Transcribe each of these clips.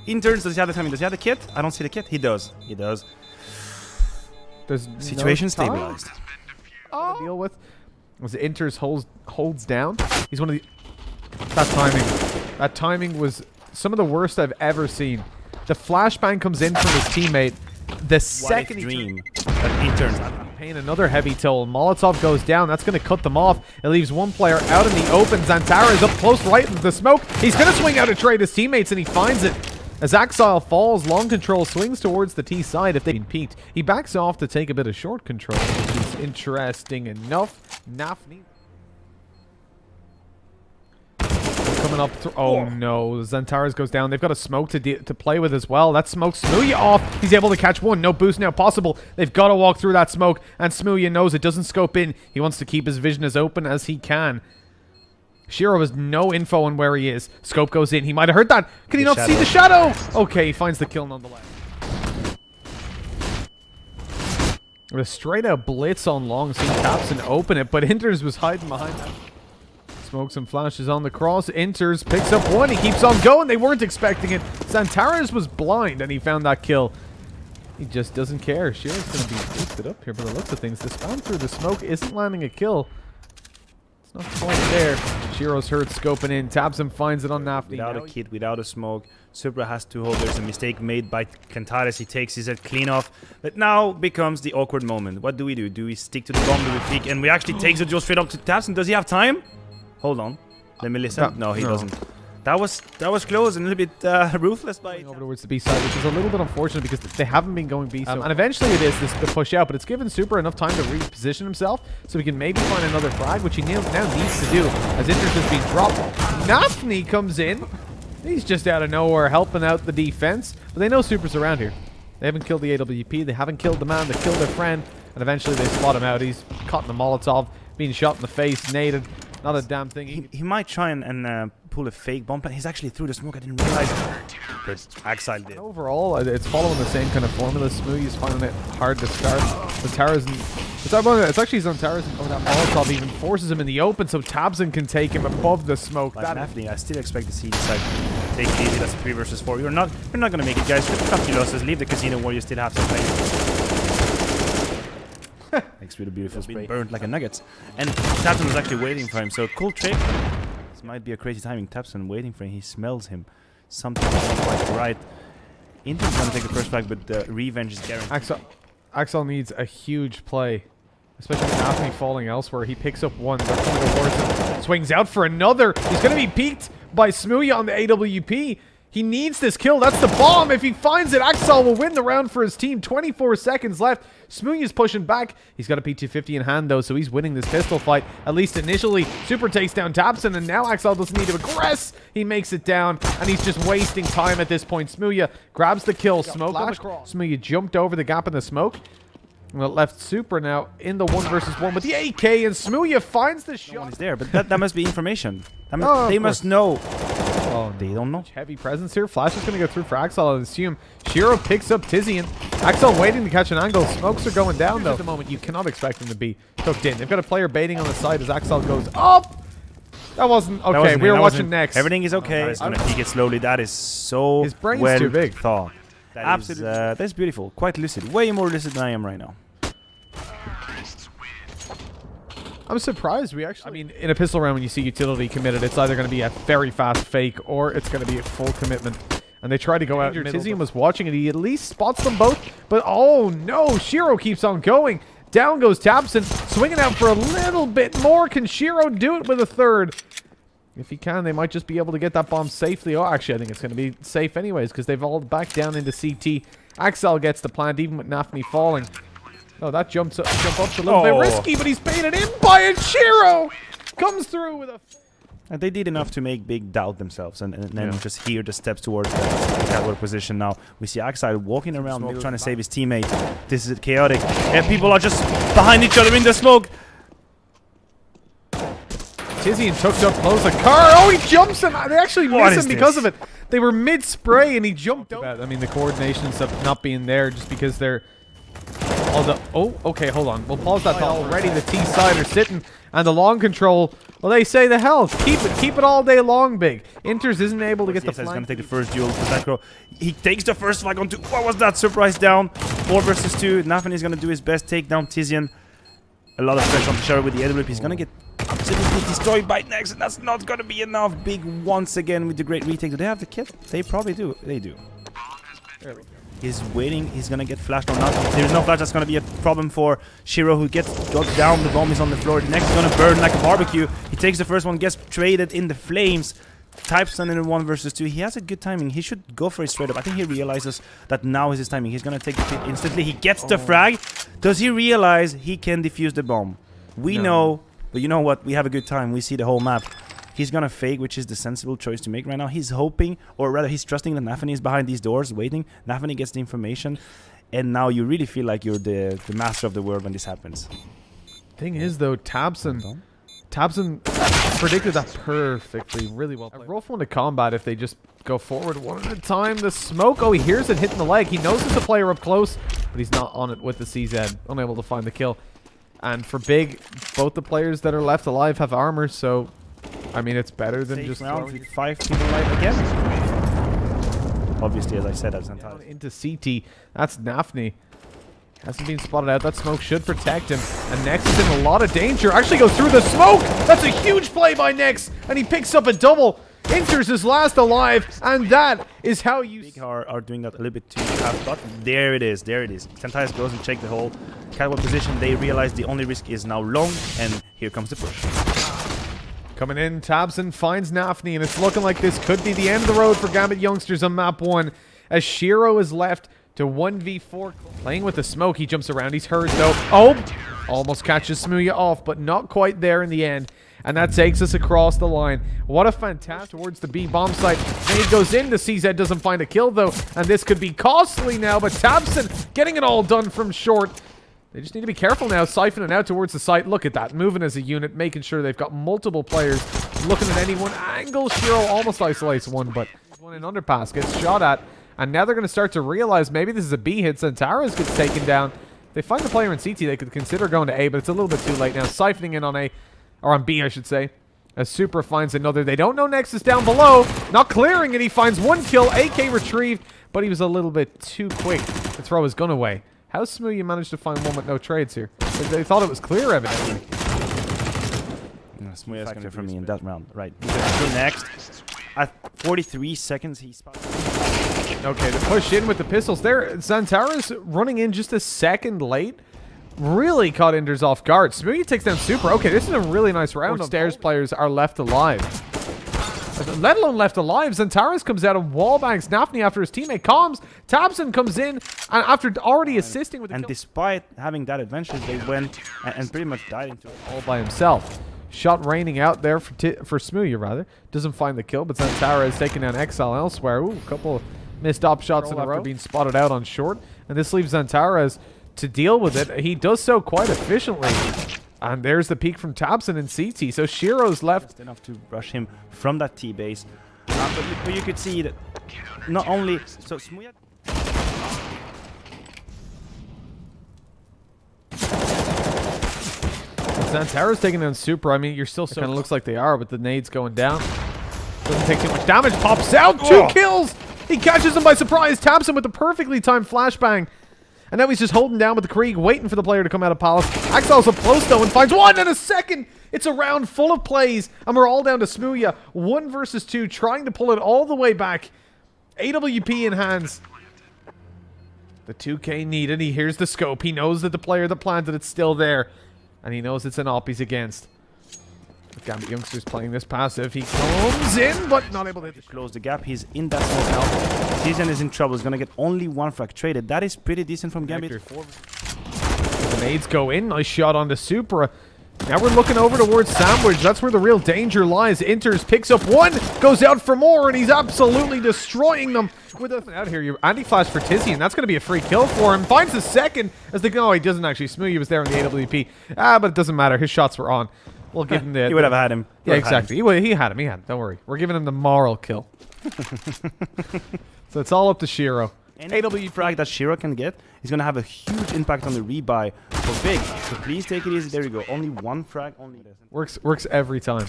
Interns, does he have the timing? Does he have the kit? I don't see the kit. He does. He does. There's Situation no stabilized. To deal with. As Inters holds down. He's one of the... That timing was some of the worst I've ever seen. The flashbang comes in from his teammate. The second dream that Interns... Paying another heavy toll. Molotov goes down. That's going to cut them off. It leaves one player out in the open. Xantares up close right into the smoke. He's going to swing out to trade his teammates, and he finds it. As Axile falls, long control swings towards the T side if they've been peeked. He backs off to take a bit of short control, which is interesting enough. Nafni coming up. Oh no, Xantares goes down. They've got a smoke to play with as well. That smoke Smooya off. He's able to catch one. No boost now possible. They've got to walk through that smoke, and Smooya knows it doesn't scope in. He wants to keep his vision as open as he can. Shiro has no info on where he is. Scope goes in. He might have heard that. Can he not see the shadow? Okay, he finds the kill nonetheless. With a straight out blitz on long, so he taps and open it, but Inters was hiding behind that. Smokes and flashes on the cross. Inters picks up one. He keeps on going. They weren't expecting it. Xantares was blind, and he found that kill. He just doesn't care. Shiro's going to be boosted up here by the looks of things. The spam through the smoke isn't landing a kill. It's not quite there. Shiro's hurt, scoping in. Taps and finds it on Nafni. Without a kit, without a smoke. Supra has to hold. There's a mistake made by Xantares. He takes his head clean off. But now becomes the awkward moment. What do we do? Do we stick to the bomb? Do we peek? And we actually take the duel straight up to Taps. And does he have time? Hold on. Let me listen. No, he doesn't. That was close and a little bit ruthless by over towards the B side, which is a little bit unfortunate because they haven't been going B. And eventually it is the push out, but it's given Super enough time to reposition himself so he can maybe find another frag, which he now needs to do as Inter's just being dropped. Nafni comes in. He's just out of nowhere helping out the defense, but they know Super's around here. They haven't killed the AWP. They haven't killed the man. They killed their friend, and eventually they spot him out. He's caught in the Molotov, being shot in the face, naded. Not a damn thing. He might try and pull a fake bomb, but he's actually through the smoke. I didn't realize it. But Axile did. Overall, it's following the same kind of formula. Smoothie's finding it hard to start. Xantares it's actually Xantares and that Molotov even forces him in the open, so Tabson can take him above the smoke. Like Nafni, I still expect to see this like take it easy. That's a 3 versus 4. You're not gonna make it, guys. Cut your losses. Leave the casino where you still have to play. Makes really beautiful spray. Burned like a nugget. And Tapson was actually waiting for him. So cool trick. This might be a crazy timing. Tapson waiting for him. He smells him. Something not quite right. Inter's gonna take the first flag, but the revenge is guaranteed. Axel needs a huge play, especially with Nafni falling elsewhere. He picks up one. They're coming towards him. Swings out for another. He's gonna be peeked by Smooya on the AWP. He needs this kill. That's the bomb. If he finds it, Axel will win the round for his team. 24 seconds left. Smooya's pushing back. He's got a P250 in hand, though, so he's winning this pistol fight, at least initially. Super takes down Tapson, and now Axel doesn't need to aggress. He makes it down, and he's just wasting time at this point. Smooya grabs the kill. Smoke on the cross. Smooya jumped over the gap in the smoke. Well, left Super now in the 1 versus 1 with the AK, and Smooya finds the shot. No one is there, but that must be information. They must know. Oh, they don't know. Heavy presence here. Flash is going to go through for Axel, I assume. Shiro picks up Tizian. Axel waiting to catch an angle. Smokes are going down, though. At the moment, you cannot expect them to be hooked in. They've got a player baiting on the side as Axel goes up. That wasn't... Okay, we were watching next. Everything is okay. He's going to peek it slowly. That is so his brain's too big. Thought. Absolutely. That's beautiful. Quite lucid. Way more lucid than I am right now. I'm surprised we actually... I mean, in a pistol round, when you see utility committed, it's either going to be a very fast fake or it's going to be a full commitment. And they try to go out. Tizian was watching it. He at least spots them both. But, oh, no. Shiro keeps on going. Down goes Tapson. Swinging out for a little bit more. Can Shiro do it with a third? If he can, they might just be able to get that bomb safely. Oh, actually, I think it's going to be safe anyways because they've all back down into CT. Axel gets the plant, even with Nafni falling. Oh, that jump up's a little bit risky, but he's baited in by it. Shiro comes through with a... And they did enough to make Big doubt themselves and then just hear the steps towards the catwalk position. Now we see Axile walking around, maybe trying to save his teammate. This is chaotic. And people are just behind each other in the smoke. Tizian took up close a car. Oh, he jumps him. They actually miss him because of it. They were mid-spray and he jumped out. I mean, the coordinations of not being there just because they're... Okay, hold on. We'll pause that thought already. The T side are sitting, and the long control. Well, they say the hell. Keep it all day long, big. Inters isn't able to get the flank. He's gonna take the first duel. He takes the first flag onto. What was that? Surprise down. 4 versus 2. Nafany is gonna do his best. Take down Tizian. A lot of pressure on Shero with the AWP. He's gonna get absolutely destroyed by Nex, and that's not gonna be enough. Big once again with the great retake. Do they have the kill? They probably do. They do. There we go. He's waiting. He's gonna get flashed or not. If there's no flash, that's gonna be a problem for Shiro, who gets got down. The bomb is on the floor. The next is gonna burn like a barbecue. He takes the first one, gets traded in the flames. Types on in a 1 versus 2. He has a good timing. He should go for it straight up. I think he realizes that now is his timing. He's gonna take the hit instantly. He gets the frag. Does he realize he can defuse the bomb? We know, but you know what? We have a good time. We see the whole map. He's gonna fake, which is the sensible choice to make right now. He's hoping, or rather he's trusting that Nafany is behind these doors waiting. Nafany gets the information, and now you really feel like you're the master of the world when this happens. Thing is though, Tabson predicted that perfectly, really well played. Roll into combat if they just go forward one at a time. The smoke, he hears it hitting the leg. He knows it's a player up close, but he's not on it with the CZ, unable to find the kill. And for Big, both the players that are left alive have armor, so I mean, it's better than just throwing 5 people alive again. Obviously, as I said, that's Xantares. Into CT. That's Nafany. Hasn't been spotted out. That smoke should protect him. And Nex is in a lot of danger. Actually goes through the smoke. That's a huge play by Nex. And he picks up a double. Inters his last alive. And that is how you... Big are doing that a little bit too fast. But there it is. There it is. Xantares goes and check the whole catwalk position. They realize the only risk is now long. And here comes the push. Coming in, Tabson finds Nafany, and it's looking like this could be the end of the road for Gambit youngsters on map 1, as Shiro is left to 1v4. Playing with the smoke, he jumps around, he's heard though. Almost catches Smooya off, but not quite there in the end. And that takes us across the line. What a fantastic towards the B bomb site. Nade goes in, the CZ doesn't find a kill though, and this could be costly now, but Tabson getting it all done from short. They just need to be careful now, siphoning out towards the site. Look at that, moving as a unit, making sure they've got multiple players looking at any one angle. Shiro almost isolates one, but one in underpass gets shot at. And now they're going to start to realize maybe this is a B hit. Xantares gets taken down. They find the player in CT, they could consider going to A, but it's a little bit too late now. Siphoning in on A, or on B, I should say. As Supra finds another. They don't know Nexus down below. Not clearing it, he finds 1 kill, AK retrieved, but he was a little bit too quick to throw his gun away. How smooth you managed to find one with no trades here? They thought it was clear, evidently. Smooth factor for me in that round. Right. He's going to go next. At 43 seconds, he spots. Okay, to push in with the pistols there. Xantares running in just a second late. Really caught Inders off guard. Smooth takes down Super. Okay, this is a really nice round. Stairs players are left alive. Let alone left alive. Xantares comes out and wallbangs Nafany after his teammate calms. Tabson comes in, and after already assisting with the kill. And despite having that advantage, they went and pretty much died into it. All by himself. Shot raining out there for Smooya, rather. Doesn't find the kill, but Xantares taking down Exile elsewhere. Ooh, a couple of missed op shots in a row after being spotted out on short. And this leaves Xantares to deal with it. He does so quite efficiently. And there's the peek from Tabson in CT. So Shiro's left. Just enough to rush him from that T-base. But you could see that not only... So Smooya... Xantares taking down Super. I mean, you're still so... It kind of looks like they are, but the nade's going down. Doesn't take too much damage. Pops out. 2 kills. He catches him by surprise. Taps him with a perfectly timed flashbang. And now he's just holding down with the Krieg, waiting for the player to come out of Palace. Exile's up close, though, and finds 1 in a second. It's a round full of plays, and we're all down to Smooya. 1 versus 2, trying to pull it all the way back. AWP in hands. The 2K needed. He hears the scope. He knows that the player that planted it's still there. And he knows it's an op he's against. The Gambit youngster's playing this passive. He comes in, but not able to close the gap. He's in that smoke now. Season is in trouble. He's going to get only 1 frag traded. That is pretty decent from Gambit. The nades go in. Nice shot onto Supra. Now we're looking over towards Sandwich. That's where the real danger lies. Inters picks up 1, goes out for more, and he's absolutely destroying them. With a out here, you anti-flash for Tizian. That's going to be a free kill for him. Finds the second as the... No, he doesn't actually. Smoothie was there on the AWP. But it doesn't matter. His shots were on. We'll give him the... He would have had him. Yeah, exactly. He had him. Don't worry. We're giving him the moral kill. So it's all up to Shiro. any frag that Shiro can get is going to have a huge impact on the rebuy for Big. So please take it easy. There you go. Only one frag. Only Works every time.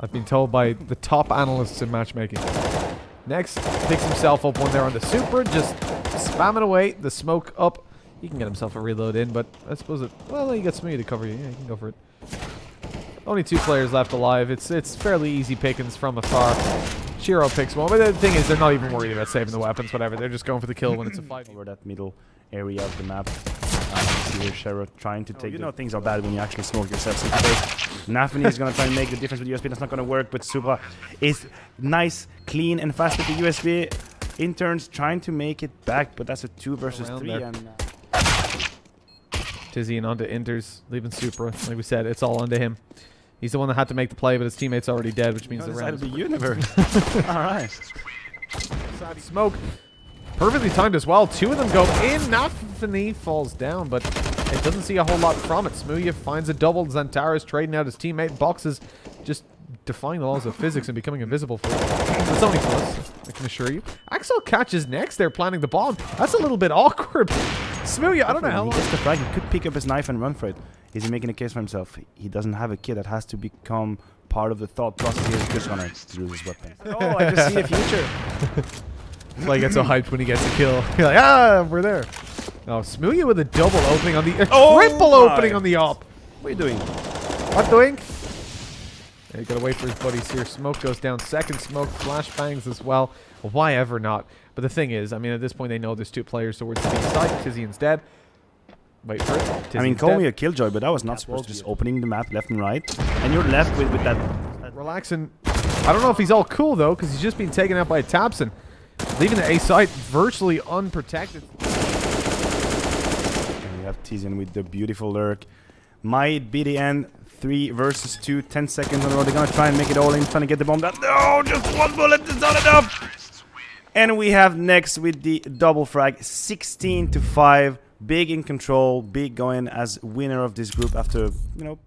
I've been told by the top analysts in matchmaking. Next, picks himself up one there on the Supra, just spamming away, the smoke up. He can get himself a reload in, but I suppose well, he gets me to cover you. Yeah, you can go for it. Only 2 players left alive. It's fairly easy pickings from afar. Shiro picks one, but the thing is, they're not even worried about saving the weapons, whatever. They're just going for the kill when it's a fight. Over that middle area of the map. See here Shiro trying to take... You know things are bad when you actually smoke yourself. So Nafani is going to try and make the difference with USB. That's not going to work, but Supra is nice, clean, and fast with the USB. Interns trying to make it back, but that's a 2 versus 3. And Tizzy and onto Inters, leaving Supra. Like we said, it's all onto him. He's the one that had to make the play, but his teammate's already dead, which means the round is the universe. Alright. Smoke. Perfectly timed as well. 2 of them go in. Nafani falls down, but it doesn't see a whole lot from it. Smooya finds a double. Xantares trading out his teammate. Boxes just defying the laws of physics and becoming invisible for it. It's only plus, I can assure you. Axel catches next. They're planning the bomb. That's a little bit awkward. Smooya, I don't know how long. He gets the frag. He could pick up his knife and run for it. Is he making a case for himself? He doesn't have a kid. That has to become part of the thought process. He's just gonna use his weapon. Oh, I just see a future. Like gets so hyped when he gets a kill. You're like, ah, we're there. Oh, Smooya with a double opening on the triple opening on the op. What are you doing? What doing? Yeah, you gotta wait for his buddies here. Smoke goes down. Second smoke, flashbangs as well. Why ever not? But the thing is, I mean, at this point they know there's 2 players towards the B side. Tizian's dead. Wait for it. Tizian's I mean, call me a killjoy, but that was not supposed to be just opening the map left and right. And you're left with that... Relaxing. I don't know if he's all cool, though, because he's just been taken out by a Tapson. Leaving the A site virtually unprotected. And we have Tizian with the beautiful lurk. Might be the end. 3 versus 2. 10 seconds on the road. They're going to try and make it all in. Trying to get the bomb down. No, just 1 bullet is not enough. And we have next with the double frag. 16-5. Big in control. Big going as winner of this group after, you know...